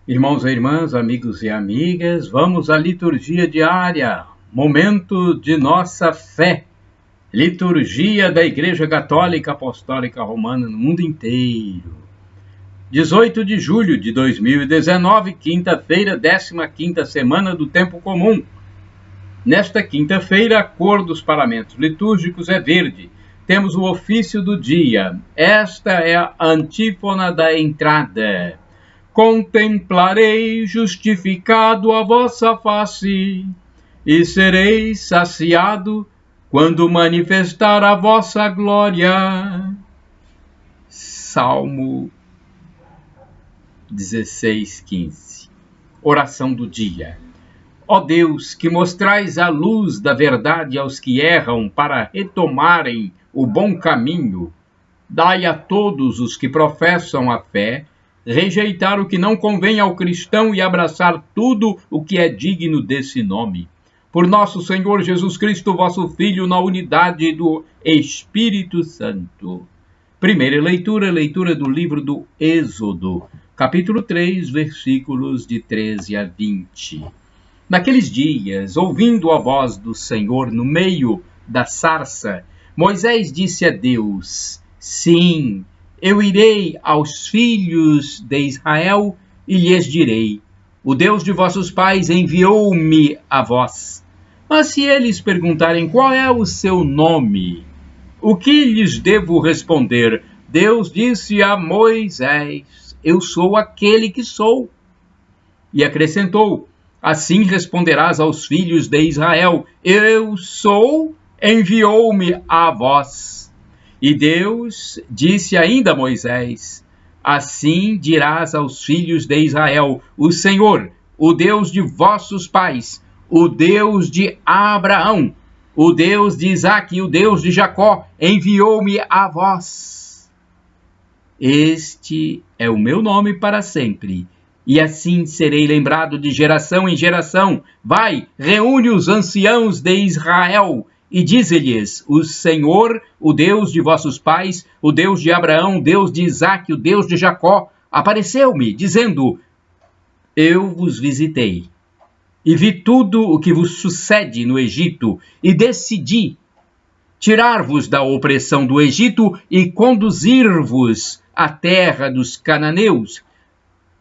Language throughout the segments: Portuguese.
Irmãos e irmãs, amigos e amigas, vamos à liturgia diária, momento de nossa fé, liturgia da Igreja Católica Apostólica Romana no mundo inteiro. 18 de julho de 2019, quinta-feira, 15ª semana do Tempo Comum. Nesta quinta-feira, a cor dos paramentos litúrgicos é verde. Temos o ofício do dia. Esta é a antífona da entrada. Contemplarei justificado a vossa face, e serei saciado quando manifestar a vossa glória. Salmo 16:15. Oração do dia. Ó Deus, que mostrais a luz da verdade aos que erram para retomarem o bom caminho, dai a todos os que professam a fé rejeitar o que não convém ao cristão e abraçar tudo o que é digno desse nome. Por nosso Senhor Jesus Cristo, vosso Filho, na unidade do Espírito Santo. Primeira leitura do livro do Êxodo, capítulo 3, versículos de 13 a 20. Naqueles dias, ouvindo a voz do Senhor no meio da sarça, Moisés disse a Deus: Sim, eu irei aos filhos de Israel e lhes direi: o Deus de vossos pais enviou-me a vós. Mas se eles perguntarem qual é o seu nome, o que lhes devo responder? Deus disse a Moisés: eu sou aquele que sou. E acrescentou: assim responderás aos filhos de Israel: eu sou, enviou-me a vós. E Deus disse ainda a Moisés: assim dirás aos filhos de Israel: o Senhor, o Deus de vossos pais, o Deus de Abraão, o Deus de Isaque e o Deus de Jacó, enviou-me a vós. Este é o meu nome para sempre, e assim serei lembrado de geração em geração. Vai, reúne os anciãos de Israel, e dize-lhes: o Senhor, o Deus de vossos pais, o Deus de Abraão, o Deus de Isaque, o Deus de Jacó, apareceu-me, dizendo: eu vos visitei, e vi tudo o que vos sucede no Egito, e decidi tirar-vos da opressão do Egito e conduzir-vos à terra dos cananeus,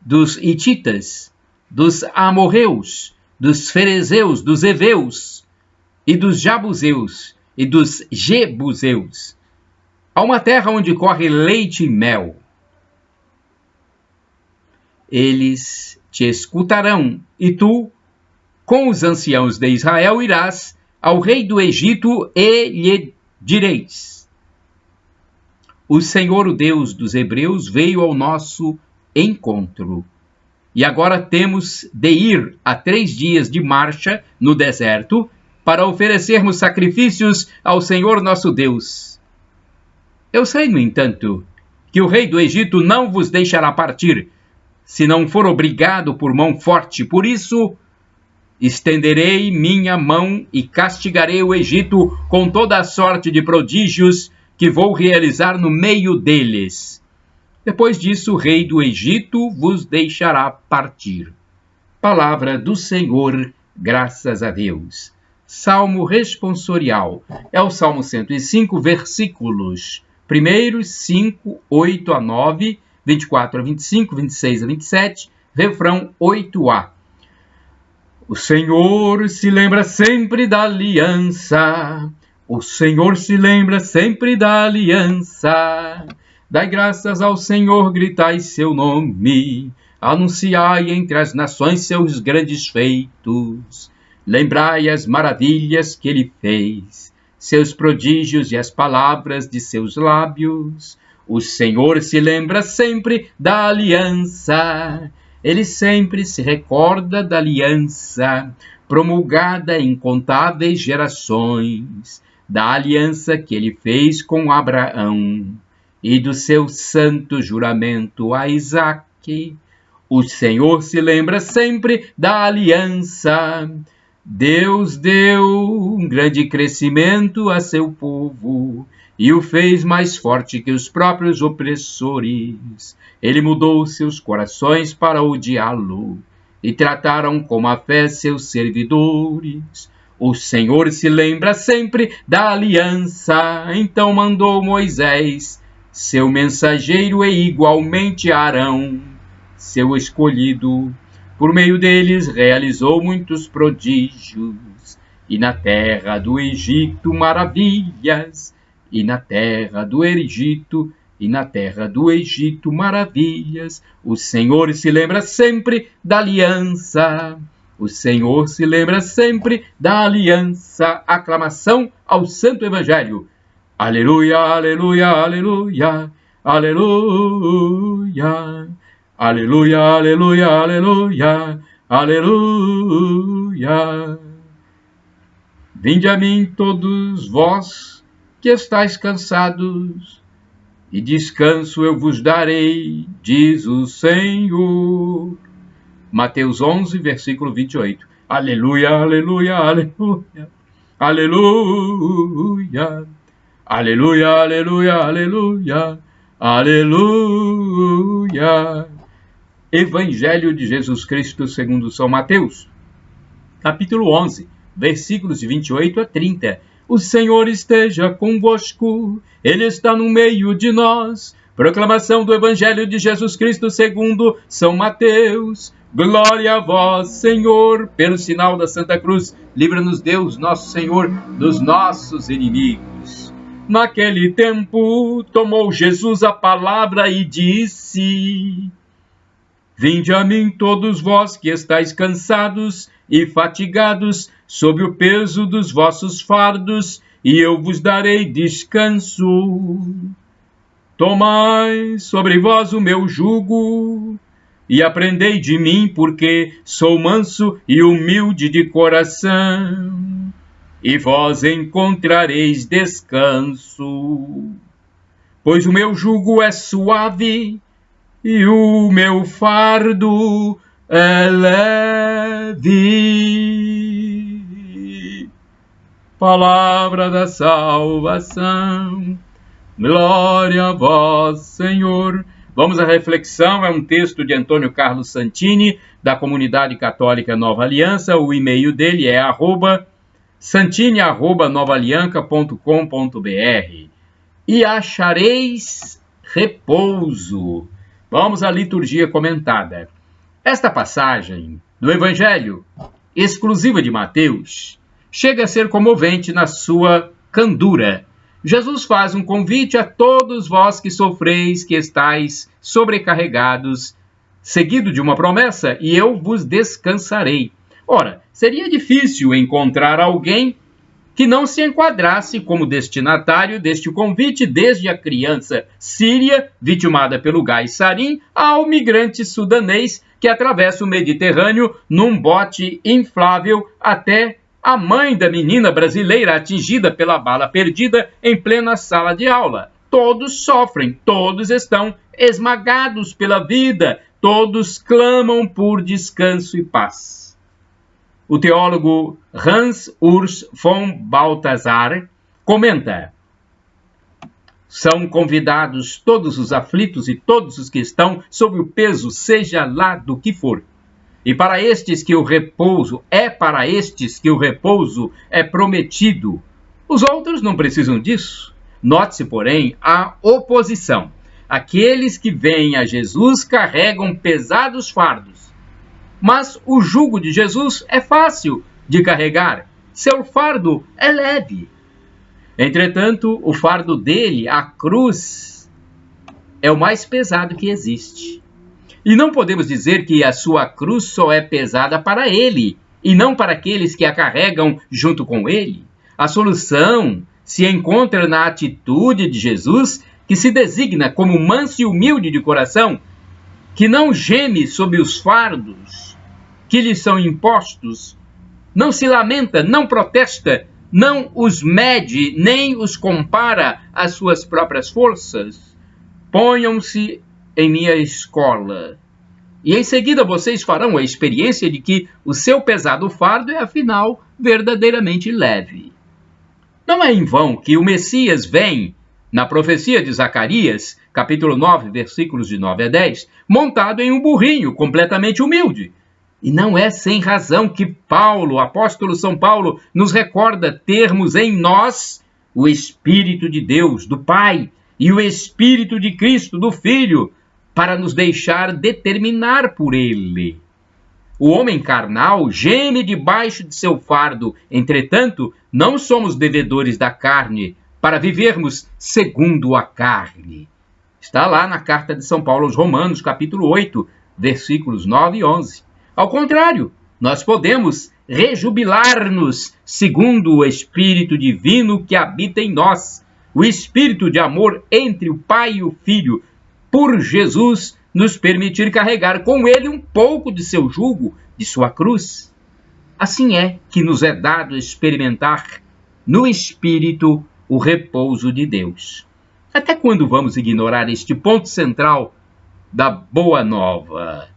dos hititas, dos amorreus, dos ferezeus, dos heveus, e dos jabuseus, e dos jebuseus, a uma terra onde corre leite e mel. Eles te escutarão, e tu, com os anciãos de Israel, irás ao rei do Egito e lhe direis: o Senhor, o Deus dos hebreus, veio ao nosso encontro. E agora temos de ir a 3 dias de marcha no deserto, para oferecermos sacrifícios ao Senhor nosso Deus. Eu sei, no entanto, que o rei do Egito não vos deixará partir, se não for obrigado por mão forte. Por isso, estenderei minha mão e castigarei o Egito com toda a sorte de prodígios que vou realizar no meio deles. Depois disso, o rei do Egito vos deixará partir. Palavra do Senhor, graças a Deus. Salmo responsorial. É o Salmo 105, versículos 1, 5, 8 a 9, 24 a 25, 26 a 27, refrão 8a. O Senhor se lembra sempre da aliança. O Senhor se lembra sempre da aliança. Dai graças ao Senhor, gritai seu nome. Anunciai entre as nações seus grandes feitos. Lembrai as maravilhas que ele fez, seus prodígios e as palavras de seus lábios. O Senhor se lembra sempre da aliança. Ele sempre se recorda da aliança, promulgada em incontáveis gerações, da aliança que ele fez com Abraão e do seu santo juramento a Isaque. O Senhor se lembra sempre da aliança. Deus deu um grande crescimento a seu povo e o fez mais forte que os próprios opressores. Ele mudou seus corações para odiá-lo, e trataram com má fé seus servidores. O Senhor se lembra sempre da aliança, então mandou Moisés, seu mensageiro, e igualmente Arão, seu escolhido. Por meio deles realizou muitos prodígios, e na terra do Egito maravilhas, e na terra do Egito, maravilhas. O Senhor se lembra sempre da aliança. O Senhor se lembra sempre da aliança. Aclamação ao Santo Evangelho. Aleluia, aleluia, aleluia, aleluia. Aleluia, aleluia, aleluia, aleluia. Vinde a mim todos vós que estáis cansados, e descanso eu vos darei, diz o Senhor. Mateus 11, versículo 28. Aleluia, aleluia, aleluia, aleluia, aleluia, aleluia, aleluia, aleluia. Evangelho de Jesus Cristo segundo São Mateus, capítulo 11, versículos de 28 a 30. O Senhor esteja convosco, Ele está no meio de nós. Proclamação do Evangelho de Jesus Cristo segundo São Mateus. Glória a vós, Senhor. Pelo sinal da Santa Cruz, livra-nos Deus, nosso Senhor, dos nossos inimigos. Naquele tempo, tomou Jesus a palavra e disse: Vinde a mim todos vós que estáis cansados e fatigados, sob o peso dos vossos fardos, e eu vos darei descanso. Tomai sobre vós o meu jugo, e aprendei de mim, porque sou manso e humilde de coração, e vós encontrareis descanso. Pois o meu jugo é suave, e o meu fardo é leve. Palavra da salvação. Glória a vós, Senhor. Vamos à reflexão. É um texto de Antônio Carlos Santini, da Comunidade Católica Nova Aliança. O e-mail dele é santini@novaalianca.com.br. E achareis repouso. Vamos à liturgia comentada. Esta passagem do Evangelho, exclusiva de Mateus, chega a ser comovente na sua candura. Jesus faz um convite a todos vós que sofreis, que estáis sobrecarregados, seguido de uma promessa: e eu vos descansarei. Ora, seria difícil encontrar alguém que não se enquadrasse como destinatário deste convite, desde a criança síria, vitimada pelo gás sarim, ao migrante sudanês que atravessa o Mediterrâneo num bote inflável, até a mãe da menina brasileira atingida pela bala perdida em plena sala de aula. Todos sofrem, todos estão esmagados pela vida, todos clamam por descanso e paz. O teólogo Hans Urs von Balthasar comenta: são convidados todos os aflitos e todos os que estão sob o peso, seja lá do que for. E para estes que o repouso é prometido. Os outros não precisam disso. Note-se, porém, a oposição. Aqueles que vêm a Jesus carregam pesados fardos. Mas o jugo de Jesus é fácil de carregar. Seu fardo é leve. Entretanto, o fardo dele, a cruz, é o mais pesado que existe. E não podemos dizer que a sua cruz só é pesada para ele, e não para aqueles que a carregam junto com ele. A solução se encontra na atitude de Jesus, que se designa como manso e humilde de coração, que não geme sob os fardos que lhe são impostos, não se lamenta, não protesta, não os mede, nem os compara às suas próprias forças. Ponham-se em minha escola, e em seguida vocês farão a experiência de que o seu pesado fardo é, afinal, verdadeiramente leve. Não é em vão que o Messias vem Na profecia de Zacarias, capítulo 9, versículos de 9 a 10, montado em um burrinho completamente humilde. E não é sem razão que Paulo, o apóstolo São Paulo, nos recorda termos em nós o Espírito de Deus, do Pai, e o Espírito de Cristo, do Filho, para nos deixar determinar por Ele. O homem carnal geme debaixo de seu fardo, entretanto, não somos devedores da carne, para vivermos segundo a carne. Está lá na carta de São Paulo aos Romanos, capítulo 8, versículos 9 e 11. Ao contrário, nós podemos rejubilar-nos segundo o Espírito Divino que habita em nós, o Espírito de amor entre o Pai e o Filho, por Jesus nos permitir carregar com Ele um pouco de seu jugo, de sua cruz. Assim é que nos é dado experimentar no Espírito o repouso de Deus. Até quando vamos ignorar este ponto central da Boa Nova?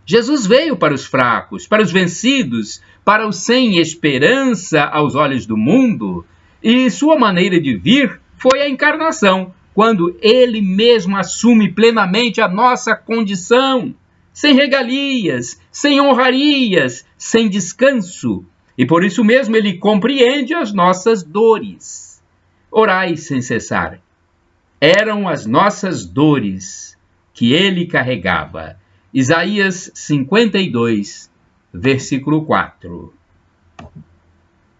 Jesus veio para os fracos, para os vencidos, para os sem esperança aos olhos do mundo, e sua maneira de vir foi a encarnação, quando ele mesmo assume plenamente a nossa condição, sem regalias, sem honrarias, sem descanso, e por isso mesmo ele compreende as nossas dores. Orai sem cessar. Eram as nossas dores que ele carregava. Isaías 52, versículo 4.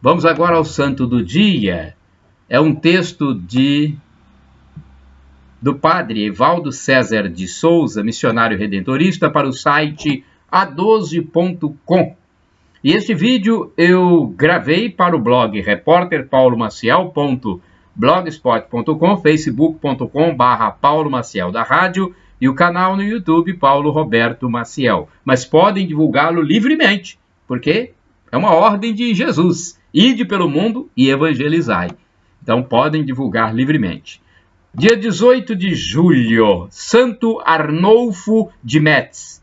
Vamos agora ao santo do dia. É um texto do padre Evaldo César de Souza, missionário redentorista, para o site a12.com. E este vídeo eu gravei para o blog repórterpaulomaciel.blogspot.com, facebook.com/Paulo Maciel da Rádio, e o canal no YouTube Paulo Roberto Maciel. Mas podem divulgá-lo livremente, porque é uma ordem de Jesus. Ide pelo mundo e evangelizai. Então podem divulgar livremente. Dia 18 de julho, Santo Arnulfo de Metz.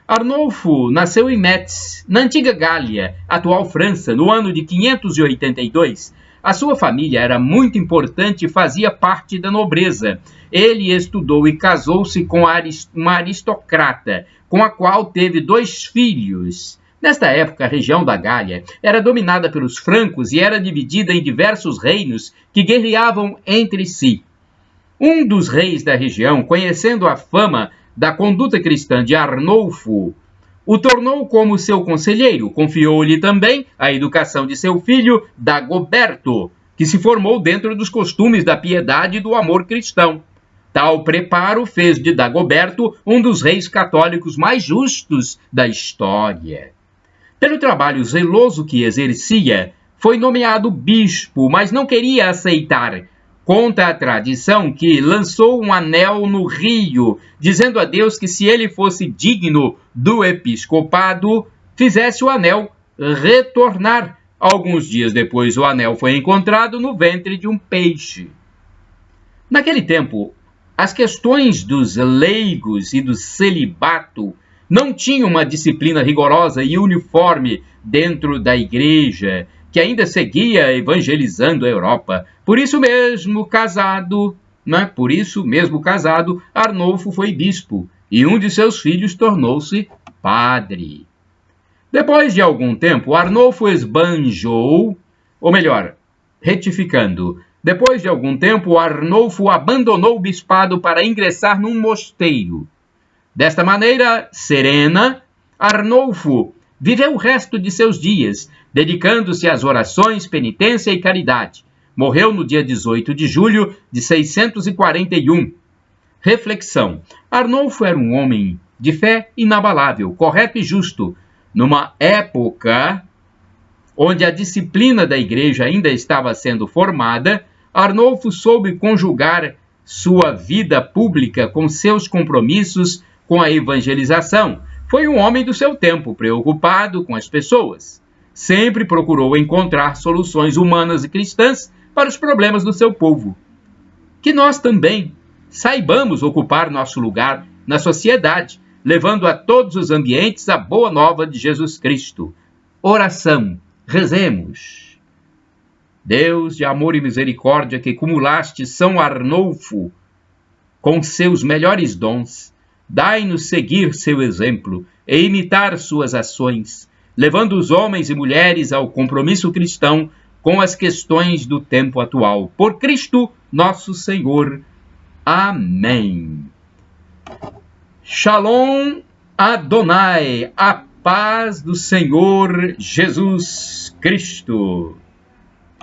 Arnulfo nasceu em Metz, na antiga Gália, atual França, no ano de 582. A sua família era muito importante e fazia parte da nobreza. Ele estudou e casou-se com uma aristocrata, com a qual teve 2 filhos. Nesta época, a região da Gália era dominada pelos francos e era dividida em diversos reinos que guerreavam entre si. Um dos reis da região, conhecendo a fama da conduta cristã de Arnulfo, o tornou como seu conselheiro, confiou-lhe também a educação de seu filho, Dagoberto, que se formou dentro dos costumes da piedade e do amor cristão. Tal preparo fez de Dagoberto um dos reis católicos mais justos da história. Pelo trabalho zeloso que exercia, foi nomeado bispo, mas não queria aceitar. Conta a tradição que lançou um anel no rio, dizendo a Deus que se ele fosse digno do episcopado, fizesse o anel retornar. Alguns dias depois, o anel foi encontrado no ventre de um peixe. Naquele tempo, as questões dos leigos e do celibato não tinham uma disciplina rigorosa e uniforme dentro da igreja, que ainda seguia evangelizando a Europa. Por isso mesmo casado, Arnulfo foi bispo, e um de seus filhos tornou-se padre. Depois de algum tempo, Arnulfo esbanjou, ou melhor, retificando, depois de algum tempo, Arnulfo abandonou o bispado para ingressar num mosteiro. Desta maneira serena, Arnulfo viveu o resto de seus dias, dedicando-se às orações, penitência e caridade. Morreu no dia 18 de julho de 641. Reflexão. Arnulfo era um homem de fé inabalável, correto e justo. Numa época onde a disciplina da igreja ainda estava sendo formada, Arnulfo soube conjugar sua vida pública com seus compromissos com a evangelização. Foi um homem do seu tempo, preocupado com as pessoas. Sempre procurou encontrar soluções humanas e cristãs para os problemas do seu povo. Que nós também saibamos ocupar nosso lugar na sociedade, levando a todos os ambientes a boa nova de Jesus Cristo. Oração. Rezemos. Deus de amor e misericórdia, que cumulaste São Arnulfo com seus melhores dons, dai-nos seguir seu exemplo e imitar suas ações, levando os homens e mulheres ao compromisso cristão com as questões do tempo atual. Por Cristo nosso Senhor. Amém. Shalom Adonai, a paz do Senhor Jesus Cristo.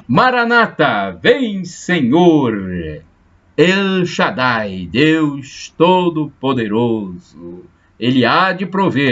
Maranata, vem Senhor. El Shaddai, Deus Todo-Poderoso, Ele há de prover